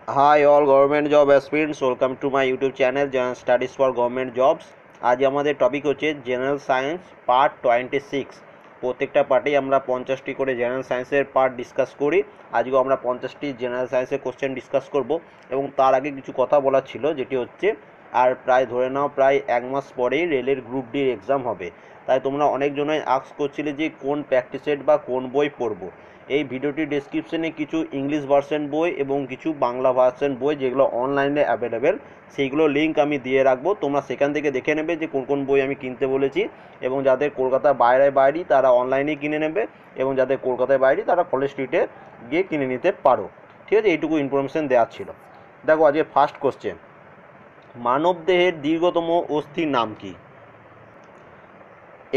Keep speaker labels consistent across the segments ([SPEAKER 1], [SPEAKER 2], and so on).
[SPEAKER 1] Hi all government job aspirants, welcome to my YouTube channel General Studies for Government Jobs। আজ আমাদের topic হচ্ছে general science part 26। প্রত্যেকটা পার্টেই আমরা 50টি করে general সায়েন্সের পার্ট ডিসকাস করি। আজকেও আমরা 50টি জেনারেল সায়েন্সের কোশ্চেন ডিসকাস করব এবং তার আগে কিছু কথা বলার ছিল, যেটি হচ্ছে আর প্রায় ধরে নাও প্রায় এক মাস পরেই রেলের গ্রুপ ডির এক্সাম হবে। তাই তোমরা অনেকজনই আস্ক করছিলে যে কোন প্র্যাকটিস সেট বা কোন বই পড়বো। এই ভিডিওটির ডেসক্রিপশনে কিছু ইংলিশ ভার্সন বই এবং কিছু বাংলা ভার্সন বই যেগুলো অনলাইনে অ্যাভেলেবেল, সেইগুলো লিঙ্ক আমি দিয়ে রাখবো। তোমরা সেখান থেকে দেখে নেবে যে কোন কোন বই আমি কিনতে বলেছি, এবং যাদের কলকাতার বাইরে তারা অনলাইনেই কিনে নেবে, এবং যাদের কলকাতায় বাইরে তারা কলেজ স্ট্রিটে গিয়ে কিনে নিতে পারো। ঠিক আছে, এইটুকু ইনফরমেশন দেওয়ার ছিল। দেখো আজকে ফার্স্ট কোশ্চেন, মানবদেহের দীর্ঘতম অস্থির নাম কি?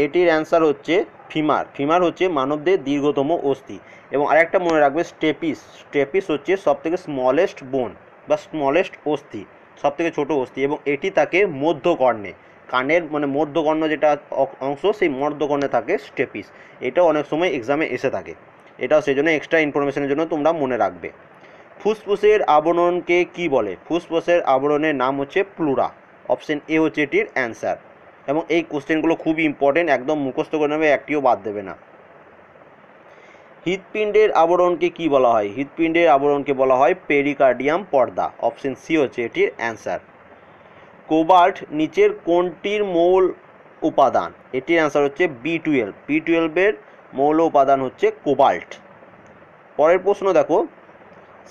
[SPEAKER 1] এটির অ্যান্সার হচ্ছে ফিমার। ফিমার হচ্ছে মানবদেহের দীর্ঘতম অস্থি। এবং আরেকটা মনে রাখবে, স্টেপিস। স্টেপিস হচ্ছে সবথেকে স্মলেস্ট বোন বা স্মলেস্ট অস্থি, সবথেকে ছোট অস্থি, এবং এটি থাকে মধ্যকর্ণে। কানের মানে মধ্যকর্ণ যেটা অংশ, সেই মধ্যকর্ণে থাকে স্টেপিস। এটাও অনেক সময় এক্সামে এসে থাকে, এটাও সেই জন্য এক্সট্রা ইনফরমেশনের জন্য তোমরা মনে রাখবে। ফুসফুসের আবরণকে কি বলে? ফুসফুসের আবরণের নাম হচ্ছে প্লুরা। অপশন এ হচ্ছে এটির অ্যান্সার। এবং এই কোশ্চেনগুলো খুবই ইম্পর্টেন্ট, একদম মুখস্থ করে নেবে, একটিও বাদ দেবে না। হৃৎপিণ্ডের আবরণকে কি বলা হয়? হৃৎপিণ্ডের আবরণকে বলা হয় পেরিকার্ডিয়াম পর্দা। অপশন সি হচ্ছে এটির অ্যান্সার। কোবাল্ট নিচের কোনটির মৌল উপাদান? এটির অ্যান্সার হচ্ছে B12। B12-এর মৌল উপাদান হচ্ছে কোবাল্ট। পরের প্রশ্ন দেখো,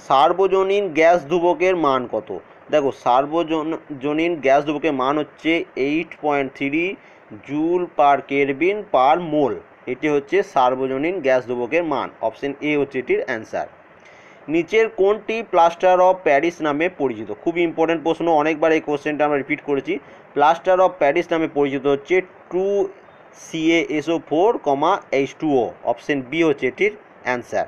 [SPEAKER 1] সার্বজনীন গ্যাস ধ্রুবকের মান কত? দেখো সার্বজনীন গ্যাস ধ্রুবকের মান হচ্ছে 8.3 জুল পার কেলভিন পার মোল। এটি হচ্ছে সার্বজনীন গ্যাস ধ্রুবকের মান। অপশন এ হচ্ছে এটির অ্যান্সার। নিচের কোনটি প্লাস্টার অফ প্যারিস নামে পরিচিত? খুব ইম্পর্টেন্ট প্রশ্ন, অনেকবার এই কোশ্চেনটা আমরা রিপিট করেছি। প্লাস্টার অফ প্যারিস নামে পরিচিত হচ্ছে 2CaSO4, H2O। অপশন বি হচ্ছে এটির অ্যান্সার।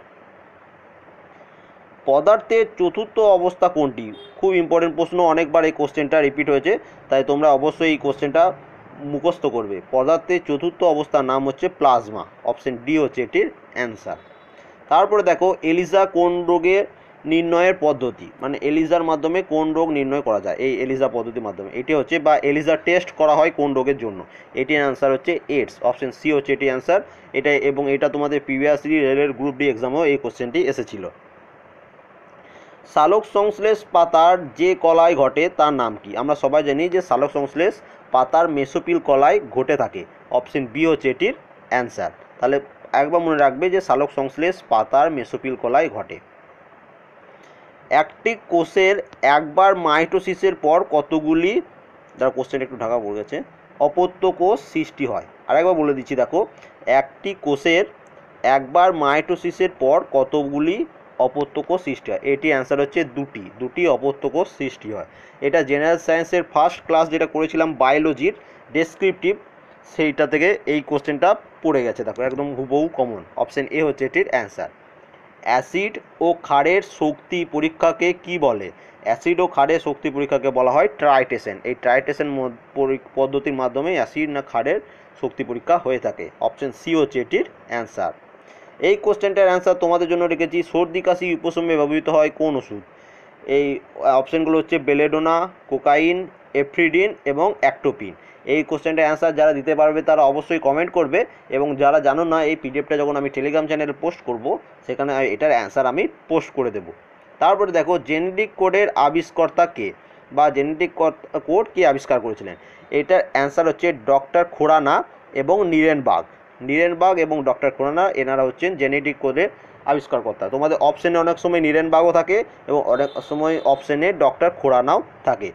[SPEAKER 1] পদার্থের চতুর্থ অবস্থা কোনটি? খুব ইম্পর্টেন্ট প্রশ্ন, অনেকবার এই কোশ্চেনটা রিপিট হয়েছে, তাই তোমরা অবশ্যই এই কোশ্চেনটা মুখস্থ করবে। পদার্থের চতুর্থ অবস্থার নাম হচ্ছে প্লাজমা। অপশন ডি হচ্ছে এটির অ্যান্সার। তারপরে দেখো, এলিজা কোন রোগের নির্ণয়ের পদ্ধতি, মানে এলিজার মাধ্যমে কোন রোগ নির্ণয় করা যায়? এই এলিজা পদ্ধতির মাধ্যমে, এটি হচ্ছে বা এলিজা টেস্ট করা হয় কোন রোগের জন্য? এটির অ্যান্সার হচ্ছে এইডস। অপশন সি হচ্ছে এটি অ্যান্সার। এটা এবং এটা তোমাদের প্রিভিয়াসলি রেলের গ্রুপ ডি এক্সামেও এই কোশ্চেনটি এসেছিল। সালোক সংশ্লেষ পাতার যে কলায় ঘটে তার নাম কি? আমরা সবাই জানি যে সালোক সংশ্লেষ পাতার মেসোপিল কলায় ঘটে থাকে। অপশন বি হচ্ছে এটির অ্যান্সার। তাহলে একবার মনে রাখবে যে সালোক সংশ্লেষ পাতার মেসোপিল কলায় ঘটে। একটি কোষের একবার মাইটোসিসের পর কতগুলি, যারা কোশ্চেন একটু ঢাকা পড়ে গেছে, অপত্য কোষ সৃষ্টি হয়? আরেকবার বলে দিচ্ছি, দেখো একটি কোষের একবার মাইটোসিসের পর কতগুলি অপত্য কোষ সৃষ্টি হয়? এটি অ্যান্সার হচ্ছে দুটি অপত্য কোষ সৃষ্টি হয়। এটা জেনারেল সায়েন্সের ফার্স্ট ক্লাস যেটা করেছিলাম বায়োলজির ডেসক্রিপটিভ, সেইটা থেকে এই কোশ্চেনটা পড়ে গেছে। দেখো একদম হুবহু কমন। অপশন এ হচ্ছে এটির অ্যান্সার। অ্যাসিড ও ক্ষারের শক্তি পরীক্ষাকে কি বলে? অ্যাসিড ও ক্ষারের শক্তি পরীক্ষাকে বলা হয় ট্রাইটেশন। এই ট্রাইটেশন পদ্ধতির মাধ্যমে অ্যাসিড না ক্ষারের শক্তি পরীক্ষা হয়ে থাকে। অপশন সি হচ্ছে এটির অ্যান্সার। এই কোশ্চেনটার অ্যান্সার তোমাদের জন্য রেখেছি, সর্দি কাশি উপশমে ব্যবহৃত হয় কোন ওষুধ? এই অপশানগুলো হচ্ছে বেলেডোনা, কোকাইন, এফ্রিডিন এবং অ্যাক্টোপিন। এই কোশ্চেনটার অ্যান্সার যারা দিতে পারবে তারা অবশ্যই কমেন্ট করবে, এবং যারা জানো না, এই পিডিএফটা যখন আমি টেলিগ্রাম চ্যানেলে পোস্ট করব, সেখানে এটার অ্যান্সার আমি পোস্ট করে দেব। তারপরে দেখো, জেনেটিক কোডের আবিষ্কর্তা কে, বা জেনেটিক কোড কে আবিষ্কার করেছিলেন? এটার অ্যান্সার হচ্ছে ডক্টর খোরানা এবং নীরেনবাগ এবং ডক্টর খোরানা, এনারা হচ্ছেন জেনেটিক কোডের আবিষ্কারকর্তা। তোমাদের অপশানে অনেক সময় নীরেনবাগও থাকে এবং অনেক সময় অপশানে ডক্টর খোরানাও থাকে।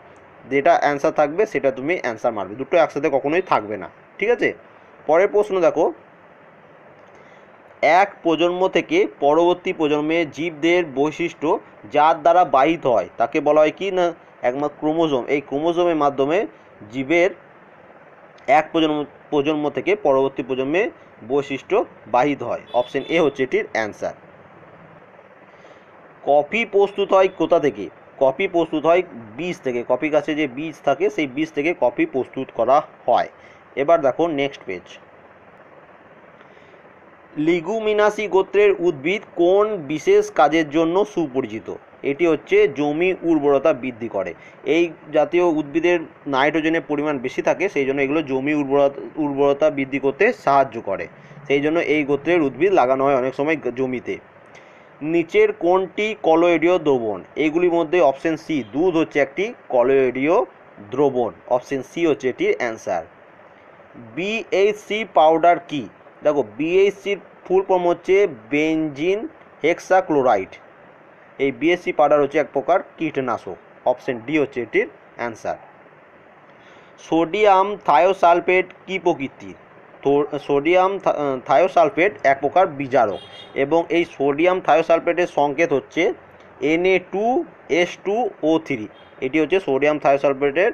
[SPEAKER 1] যেটা অ্যান্সার থাকবে সেটা তুমি অ্যান্সার মারবে, দুটো একসাথে কখনোই থাকবে না। ঠিক আছে, পরের প্রশ্ন দেখো, এক প্রজন্ম থেকে পরবর্তী প্রজন্মে জীবদের বৈশিষ্ট্য যার দ্বারা বাহিত হয় তাকে বলা হয় কি না? একমাত্র ক্রোমোজোম। এই ক্রোমোজোমের মাধ্যমে জীবের এক প্রজন্ম থেকে পরবর্তী প্রজন্মে বৈশিষ্ট্য বাহিত হয়। অপশন এ হচ্ছে এটির অ্যান্সার। কফি প্রস্তুত হয় কোথা থেকে? কফি প্রস্তুত হয় বীজ থেকে। কফি গাছে যে বীজ থাকে সেই বীজ থেকে কফি প্রস্তুত করা হয়। এবার দেখো নেক্সট পেজ, লিগুমিনাসি গোত্রের উদ্ভিদ কোন বিশেষ কাজের জন্য সুপরিচিত? এটি হচ্ছে জমি উর্বরতা বৃদ্ধি করে। এই জাতীয় উদ্ভিদের নাইট্রোজেনের পরিমাণ বেশি থাকে, সেই জন্য এগুলো জমি উর্বরতা বৃদ্ধি করতে সাহায্য করে। সেই জন্য এই গোত্রের উদ্ভিদ লাগানো হয় অনেক সময় জমিতে। নিচের কোনটি কলোয়েডীয় দ্রবণ? এইগুলির মধ্যে অপশন সি, দুধ হচ্ছে একটি কলোয়েডীয় দ্রবণ। অপশন সি হচ্ছে এটির অ্যান্সার। বিএইচসি পাউডার কি? দেখো, বিএইচসির ফুল ফর্ম হচ্ছে বেনজিন হেক্সাক্লোরাইড। এই বিএসসি পাউডার হচ্ছে এক প্রকার কীটনাশক। অপশন ডি হচ্ছে এটির অ্যান্সার। সোডিয়াম থায়োসালফেট কি প্রকৃতির? তো সোডিয়াম থায়োসালফেট এক প্রকার বিজারক, এবং এই সোডিয়াম থায়োসালফেটের সংকেত হচ্ছে Na2S2O3। এটি হচ্ছে সোডিয়াম থায়োসালফেটের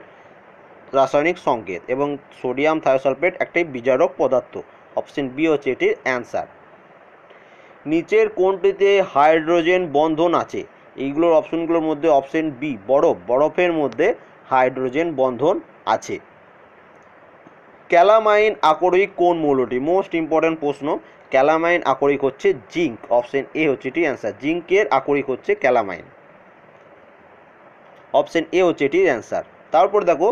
[SPEAKER 1] রাসায়নিক সংকেত, এবং সোডিয়াম থায়োসালফেট একটি বিজারক পদার্থ। অপশন বি হচ্ছে এটির অ্যান্সার। নিচের কোনটিতে হাইড্রোজেন বন্ধন আছে? এইগুলোর অপশনগুলোর মধ্যে অপশন বি, বরফের মধ্যে হাইড্রোজেন বন্ধন আছে। ক্যালামাইন আকরিক কোন মৌলটি? মোস্ট ইম্পর্ট্যান্ট প্রশ্ন। ক্যালামাইন আকরিক হচ্ছে জিঙ্ক। অপশন এ হচ্ছে এটি অ্যান্সার। জিঙ্কের আকরিক হচ্ছে ক্যালামাইন। অপশন এ হচ্ছে এটির অ্যান্সার। তারপর দেখো,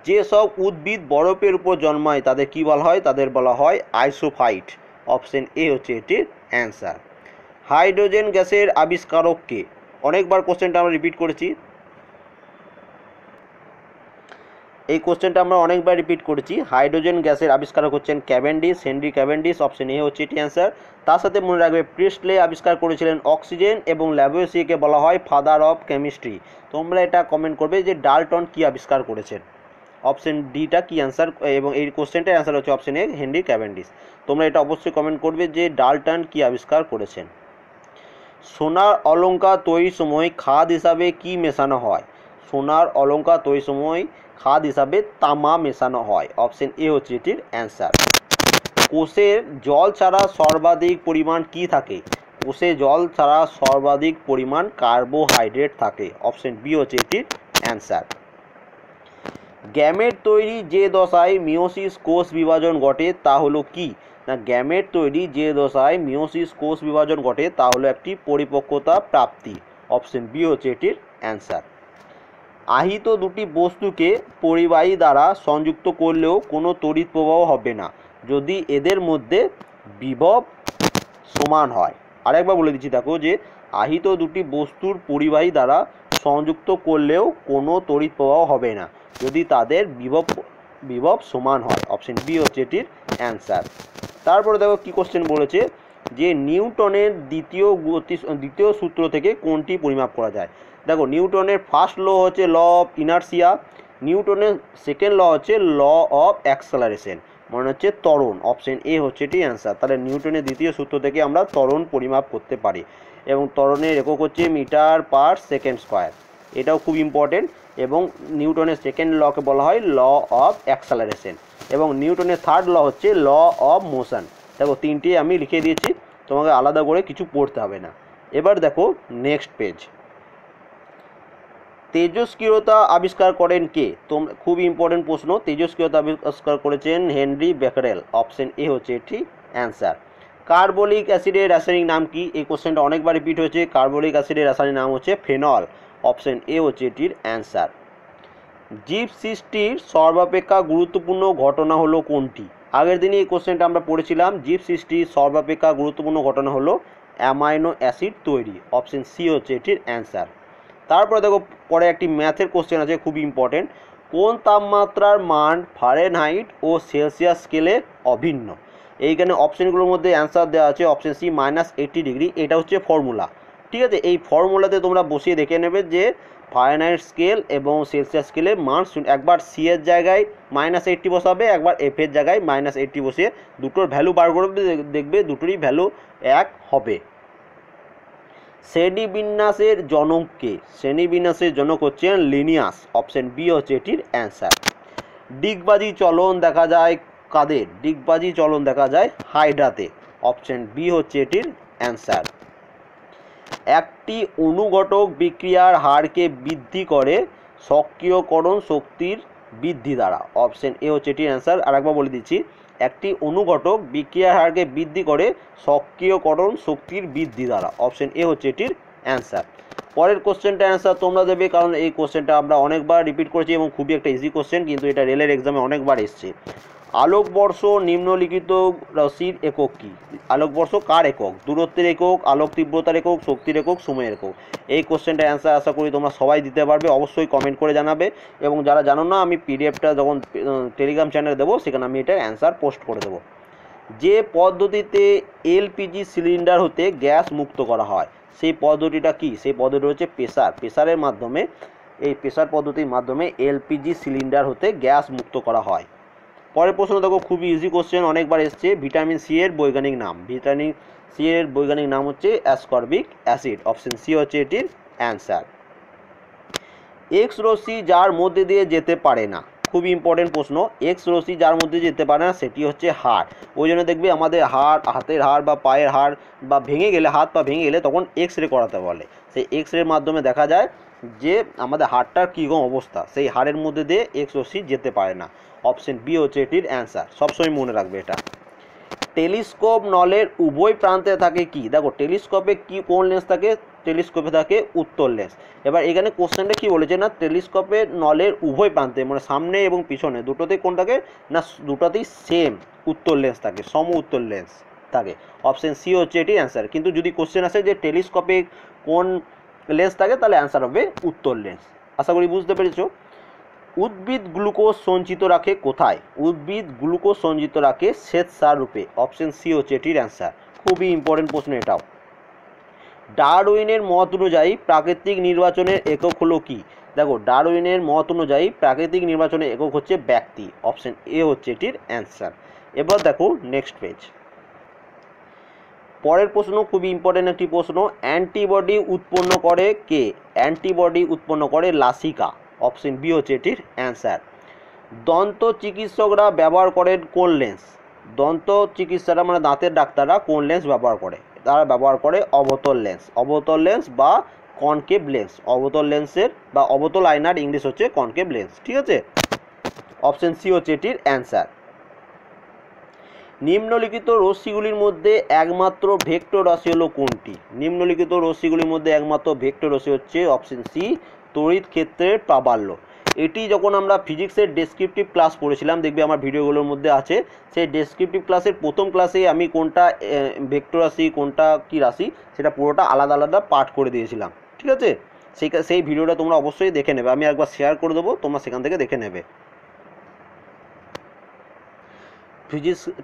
[SPEAKER 1] যেসব উদ্ভিদ বরফের উপর জন্মায় তাদের কি বলা হয়? তাদের বলা হয় আইসোফাইট। অপশন এ হচ্ছে এটির অ্যান্সার। হাইড্রোজেন গ্যাসের আবিষ্কারক কে? অনেকবার কোশ্চেনটা আমরা রিপিট করেছি, এই কোশ্চেনটা আমরা অনেকবার রিপিট করেছি। হাইড্রোজেন গ্যাসের আবিষ্কারক হচ্ছেন Cavendish, Henry Cavendish. Option A হচ্ছে এটি অ্যান্সার। তার সাথে মনে রাখবে, প্রিস্টলে আবিষ্কার করেছিলেন অক্সিজেন, এবং ল্যাভোইসিয়াকে বলা হয় ফাদার অফ কেমিস্ট্রি। তোমরা এটা কমেন্ট করবে যে ডাল্টন কি আবিষ্কার করেছেন। অপশন ডিটা কি অ্যান্সার, এবং এই কোশ্চেনটার অ্যান্সার হচ্ছে অপশন এ, হেনরি ক্যাভেন্ডিশ। তোমরা এটা অবশ্যই কমেন্ট করবে যে ডাল্টন কি আবিষ্কার করেছেন। সোনার অলঙ্কার তৈরির সময় খাদ হিসাবে কি মেশানো হয়? সোনার অলঙ্কার তৈরির সময় খাদ হিসাবে তামা মেশানো হয়। অপশন এ হচ্ছে এটির অ্যান্সার। কোষের জল ছাড়া সর্বাধিক পরিমাণ কি থাকে? কোষে জল ছাড়া সর্বাধিক পরিমাণ কার্বোহাইড্রেট থাকে। অপশন বি হচ্ছে এটির অ্যান্সার। গ্যামেট তৈরি যে দশায় মিওসিস কোষ বিভাজন ঘটে তা হলো কি? না, গ্যামেট তৈরি যে দশায় মিওসিস কোষ বিভাজন ঘটে তা হলো একটি পরিপক্কতা প্রাপ্তি। অপশন বি হচ্ছে এটির অ্যান্সার। আহিত দুটি বস্তুকে পরিবাহী দ্বারা সংযুক্ত করলেও কোনো তড়িৎ প্রবাহ হবে না যদি এদের মধ্যে বিভব সমান হয়। আরেকবার বলে দিচ্ছি, দেখো যে আহিত দুটি বস্তুর পরিবাহী দ্বারা সংযুক্ত করলেও কোনো তড়িৎ প্রবাহ হবে না যদি তাদের বিভব সমান হয়। অপশন বি হচ্ছে এটির অ্যান্সার। তারপরে দেখো কি কোশ্চেন বলেছে, যে নিউটনের দ্বিতীয় সূত্র থেকে কোনটি পরিমাপ করা যায়? দেখো, নিউটনের ফার্স্ট ল হচ্ছে ল অফ ইনার্সিয়া, নিউটনের সেকেন্ড ল হচ্ছে ল অফ অ্যাক্সেলারেশন, মানে হচ্ছে ত্বরণ। অপশন এ হচ্ছে এটি অ্যান্সার। তাহলে নিউটনের দ্বিতীয় সূত্র থেকে আমরা ত্বরণ পরিমাপ করতে পারি, এবং ত্বরণের একক হচ্ছে মিটার পার সেকেন্ড স্কোয়ার। এটাও খুব ইম্পর্টেন্ট। এবং নিউটনের সেকেন্ড লকে বলা হয় ল অফ অ্যাক্সেলারেশন, এবং নিউটনের থার্ড ল হচ্ছে ল অফ মোশন। দেখো, তিনটি আমি লিখে দিয়েছি, তোমাকে আলাদা করে কিছু পড়তে হবে না। এবার দেখো নেক্সট পেজ। তেজস্ক্রিয়তা আবিষ্কার করেন কে? খুব ইম্পর্টেন্ট প্রশ্ন। তেজস্ক্রিয়তা আবিষ্কার করেছেন হেনরি বেকারেল। অপশন এ হচ্ছে এটি অ্যান্সার। কার্বলিক অ্যাসিডের রাসায়নিক নাম কি? এই কোশ্চেনটা অনেকবার রিপিট হয়েছে। কার্বলিক অ্যাসিডের রাসায়নিক নাম হচ্ছে ফেনল। অপশন এ হচ্ছে এটির অ্যান্সার। জীব সৃষ্টির সর্বাপেক্ষা গুরুত্বপূর্ণ ঘটনা হলো কোনটি? আগের দিনে এই কোশ্চেনটা আমরা পড়েছিলাম। জীব সৃষ্টির সর্বাপেক্ষা গুরুত্বপূর্ণ ঘটনা হলো অ্যামাইনো অ্যাসিড তৈরি। অপশন সি হচ্ছে এটির অ্যান্সার। তারপরে দেখো, পরে একটি ম্যাথের কোশ্চেন আছে, খুব ইম্পর্টেন্ট। কোন তাপমাত্রার মান ফারেনহাইট ও সেলসিয়াস স্কেলে অভিন্ন? এইখানে অপশনগুলোর মধ্যে অ্যান্সার দেওয়া আছে। Option C -80°। এটা হচ্ছে ফর্মুলা, ঠিক আছে? এই ফর্মুলাতে তোমরা বসিয়ে দেখে নেবে যে ফারেনহাইট স্কেল এবং সেলসিয়াস স্কেলের মান, একবার সি এর জায়গায় -80 বসাবে, একবার এফ এর জায়গায় -80 বসিয়ে দুটোর ভ্যালু বার করবে, দেখবে দুটোরই ভ্যালু এক হবে। শ্রেণীবিন্যাসের জনক কে? শ্রেণীবিন্যাসের জনক হচ্ছেন লিনিয়াস। অপশন বি হচ্ছে এটির অ্যান্সার। ডিগবাজি চলন দেখা যায় কাদের? ডিগবাজি চলন দেখা যায় হাইড্রাতে। অপশন বি হচ্ছে এটির অ্যান্সার। একটি অনুঘটক বিক্রিয়ার হারকে বৃদ্ধি করে সক্রিয়করণ শক্তির বৃদ্ধি দ্বারা। অপশন এ হচ্ছে এটির অ্যান্সার। আরেকবার বলে দিচ্ছি, একটি অনুঘটক বিক্রিয়ার হারকে বৃদ্ধি করে সক্রিয়করণ শক্তির বৃদ্ধি দ্বারা। অপশন এ হচ্ছে এটির অ্যান্সার। পরের কোশ্চেনটা অ্যান্সার তোমরা দেবে, কারণ এই কোশ্চেনটা আমরা অনেকবার রিপিট করেছি এবং খুবই একটা ইজি কোশ্চেন, কিন্তু এটা রেলের এক্সামে অনেকবার এসছে। আলোকবর্ষ নিম্নলিখিত রাশির একক কী? আলোকবর্ষ কার একক? দূরত্বের একক, আলোক তীব্রতার একক, শক্তির একক, সময়ের একক। এই কোশ্চেনটা অ্যান্সার আশা করি তোমরা সবাই দিতে পারবে, অবশ্যই কমেন্ট করে জানাবে। এবং যারা জানো না, আমি পিডিএফটা যখন টেলিগ্রাম চ্যানেলে দেবো সেখানে আমি এটার অ্যান্সার পোস্ট করে দেবো। যে পদ্ধতিতে এলপিজি সিলিন্ডার হতে গ্যাস মুক্ত করা হয় সেই পদ্ধতিটা কি? সেই পদ্ধতি হচ্ছে প্রেসারের মাধ্যমে, এই প্রেসার পদ্ধতির মাধ্যমে এলপিজি সিলিন্ডার হতে গ্যাস মুক্ত করা হয়। পরের প্রশ্ন দেখো, খুবই ইজি কোশ্চেন, অনেকবার এসছে। ভিটামিন সি এর বৈজ্ঞানিক নাম। ভিটামিন সি এর বৈজ্ঞানিক নাম হচ্ছে অ্যাসকর্বিক অ্যাসিড। অপশন সি হচ্ছে এটির অ্যান্সার। এক্স রশ্মি যার মধ্যে দিয়ে যেতে পারে না, খুবই ইম্পর্টেন্ট প্রশ্ন। এক্স রশ্মি যার মধ্যে যেতে পারে না সেটি হচ্ছে হাড়। ওই জন্য দেখবে আমাদের হাতের হাড় বা পায়ের হাড় বা ভেঙে গেলে, হাত পা ভেঙে গেলে তখন এক্স রে করাতে বলে। সেই এক্স রের মাধ্যমে দেখা যায় যে আমাদের হাড়টার কীরকম অবস্থা, সেই হাড়ের মধ্যে দিয়ে এক্স রশ্মি যেতে পারে না। অপশন বি হচ্ছে এটির অ্যান্সার, সবসময় মনে রাখবে এটা। টেলিস্কোপ নলের উভয় প্রান্তে থাকে কি? দেখো টেলিস্কোপে কি কোন লেন্স থাকে? টেলিস্কোপে থাকে উত্তর লেন্স। এবার এখানে কোশ্চেনটা কি বলেছে না, টেলিস্কোপের নলের উভয় প্রান্তে মানে সামনে এবং পিছনে দুটোতেই কোন থাকে না, দুটোতেই সেম উত্তর লেন্স থাকে, সম উত্তর লেন্স থাকে। অপশন সি হচ্ছে এটি অ্যান্সার। কিন্তু যদি কোশ্চেন আসে যে টেলিস্কোপে কোন লেন্স থাকে, তাহলে অ্যান্সার হবে উত্তর লেন্স। আশা করি বুঝতে পেরেছো। উদ্ভিদ গ্লুকোজ সঞ্চিত রাখে কোথায়? উদ্ভিদ গ্লুকোজ সঞ্চিত রাখে শ্বেতসার রূপে। অপশন সি হচ্ছে এটির অ্যান্সার। খুবই ইম্পর্টেন্ট প্রশ্ন এটাও। ডারউইনের মত অনুযায়ী প্রাকৃতিক নির্বাচনের একক হলো কি? দেখো ডারউইনের মত অনুযায়ী প্রাকৃতিক নির্বাচনের একক হচ্ছে ব্যক্তি। অপশন এ হচ্ছে এটির অ্যান্সার। এবার দেখো নেক্সট পেজ। পরের প্রশ্ন খুবই ইম্পর্টেন্ট একটি প্রশ্ন। অ্যান্টিবডি উৎপন্ন করে কে? অ্যান্টিবডি উৎপন্ন করে লাসিকা। অপশন বি হচ্ছে এটির অ্যান্সার। দন্ত চিকিৎসকরা ব্যবহার করেন কোন লেন্স? দন্ত চিকিৎসারা মানে দাঁতের ডাক্তাররা কোন লেন্স ব্যবহার করে? তারা ব্যবহার করে অবতল লেন্স। অবতল লেন্স বা কনকেভ লেন্স। অবতল লেন্সের বা অবতল আয়নার ইংলিশ হচ্ছে কনকেভ লেন্স। ঠিক আছে, অপশন সি হচ্ছে এটির অ্যান্সার। নিম্নলিখিত রশ্মিগুলির মধ্যে একমাত্র ভেক্টর রাশি হলো কোনটি? নিম্নলিখিত রশ্মিগুলির মধ্যে একমাত্র ভেক্টর রাশি হচ্ছে অপশন সি তড়িৎ ক্ষেত্রের প্রাবল্য। এটি যখন আমরা ফিজিক্সের ডেসক্রিপটিভ ক্লাস পড়েছিলাম, দেখবে আমার ভিডিওগুলোর মধ্যে আছে, সেই ডেসক্রিপটিভ ক্লাসের প্রথম ক্লাসে আমি কোনটা ভেক্টর রাশি কোনটা কী রাশি সেটা পুরোটা আলাদা আলাদা পাঠ করে দিয়েছিলাম। ঠিক আছে, সেই ভিডিওটা তোমরা অবশ্যই দেখে নেবে, আমি একবার শেয়ার করে দেবো, তোমরা সেখান থেকে দেখে নেবে।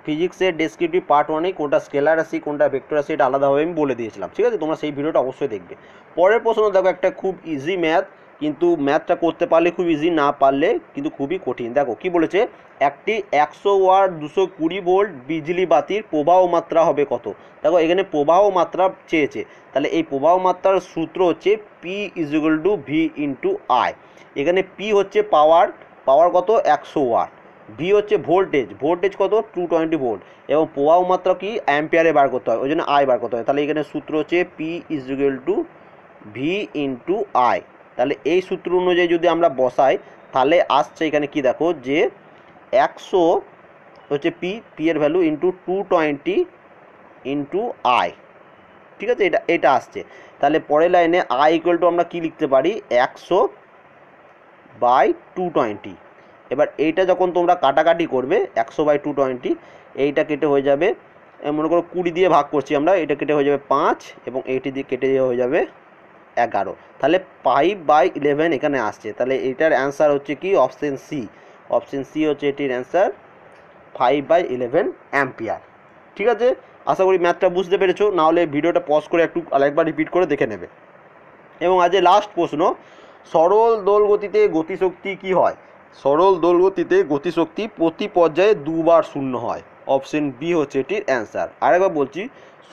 [SPEAKER 1] ফিজিক্সের ডেসক্রিপটিভ পার্ট 1-এ কোনটা স্কেলার রাশি কোনটা ভেক্টর রাশি এটা আলাদাভাবে আমি বলে দিয়েছিলাম। ঠিক আছে, তোমরা সেই ভিডিওটা অবশ্যই দেখবে। পরের প্রশ্ন দেখো, একটা খুব ইজি ম্যাথ, কিন্তু ম্যাথটা করতে পারলে খুব ইজি, না পারলে কিন্তু খুবই কঠিন। দেখো কি বলেছে, একটি 100 ওয়াট 220 ভোল্ট বিজলি বাতির প্রবাহ মাত্রা হবে কত? দেখো এখানে প্রবাহ মাত্রা চেয়েছে, তাহলে এই প্রবাহ মাত্রার সূত্র হচ্ছে P = V × I। এখানে P হচ্ছে পাওয়ার কত 100 ওয়াট, ভি হচ্ছে ভোল্টেজ কত 220 ভোল্ট, এবং প্রবাহ মাত্রা কি অ্যাম্পিয়ারে বার করতে হয়, ওই জন্য আই বার করতে হয়। তাহলে এখানে সূত্র হচ্ছে P = V × I। তাহলে এই সূত্র অনুযায়ী যদি আমরা বসাই তাহলে আসছে এখানে কি দেখো যে 100 হচ্ছে পি এর ভ্যালু ইন্টু 220 × I। ঠিক আছে, এটা আসছে। তাহলে পরের লাইনে I = আমরা কি লিখতে পারি 100/220। এবার এইটা যখন তোমরা কাটাকাটি করবে 100/220, এইটা কেটে হয়ে যাবে, মনে করো 20 দিয়ে ভাগ করছি আমরা, এটা কেটে হয়ে যাবে 5 এবং এইটি দিয়ে কেটে হয়ে যাবে 11। তাহলে 5/11 এখানে আসছে। তাহলে এটার অ্যান্সার হচ্ছে কি অপশন সি। অপশন সি হচ্ছে এটির অ্যান্সার 5/11 অ্যাম্পিয়ার। ঠিক আছে, আশা করি ম্যাথটা বুঝতে পেরেছো, নাহলে ভিডিওটা পজ করে একটু আরেকবার রিপিট করে দেখে নেবে। এবং আজ লাস্ট প্রশ্ন, সরল দোলগতিতে গতিশক্তি কি হয়? সরল দোলগতিতে গতিশক্তি প্রতি পর্যায়ে 2 বার শূন্য হয়। অপশন বি হচ্ছে এটির অ্যান্সার। আরেকবার বলছি,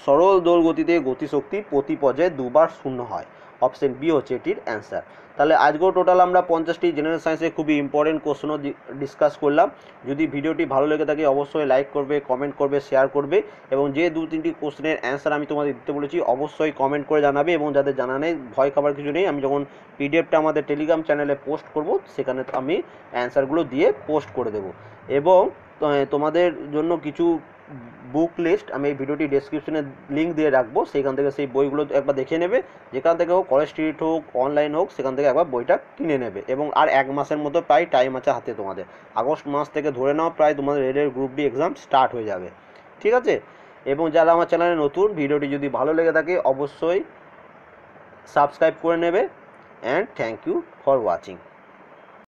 [SPEAKER 1] সরল দোলগতিতে গতিশক্তি প্রতি পর্যায়ে 2 বার শূন্য হয়। অপশন বি হচ্ছে এটির অ্যান্সার। তাহলে আজকেও টোটাল আমরা 50টি জেনারেল সায়েন্সের খুবই ইম্পর্টেন্ট কোশ্চেনও ডিসকাস করলাম। যদি ভিডিওটি ভালো লেগে থাকে অবশ্যই লাইক করবে, কমেন্ট করবে, শেয়ার করবে, এবং যে 2-3টি কোশ্চেনের অ্যান্সার আমি তোমাদের দিতে বলেছি অবশ্যই কমেন্ট করে জানাবে। এবং যাদের জানা নেই ভয় খাবার কিছু নেই, আমি যখন পিডিএফটা আমাদের টেলিগ্রাম চ্যানেলে পোস্ট করব সেখানে আমি অ্যান্সারগুলো দিয়ে পোস্ট করে দেব। এবং তোমাদের জন্য কিছু বুক লিস্ট আমি এই ভিডিওটি ডেসক্রিপশনে লিঙ্ক দিয়ে রাখবো, সেখান থেকে সেই বইগুলো একবার দেখে নেবে, যেখান থেকে হোক, কলেজ স্ট্রিট হোক, অনলাইন হোক, সেখান থেকে একবার বইটা কিনে নেবে। এবং আর 1 মাসের মতো প্রায় টাইম আছে হাতে তোমাদের, আগস্ট মাস থেকে ধরে নাও প্রায় তোমাদের রেলের গ্রুপ ডি এক্সাম স্টার্ট হয়ে যাবে, ঠিক আছে। এবং যারা আমার চ্যানেলে নতুন, ভিডিওটি যদি ভালো লেগে থাকে অবশ্যই সাবস্ক্রাইব করে নেবে। And thank you for watching.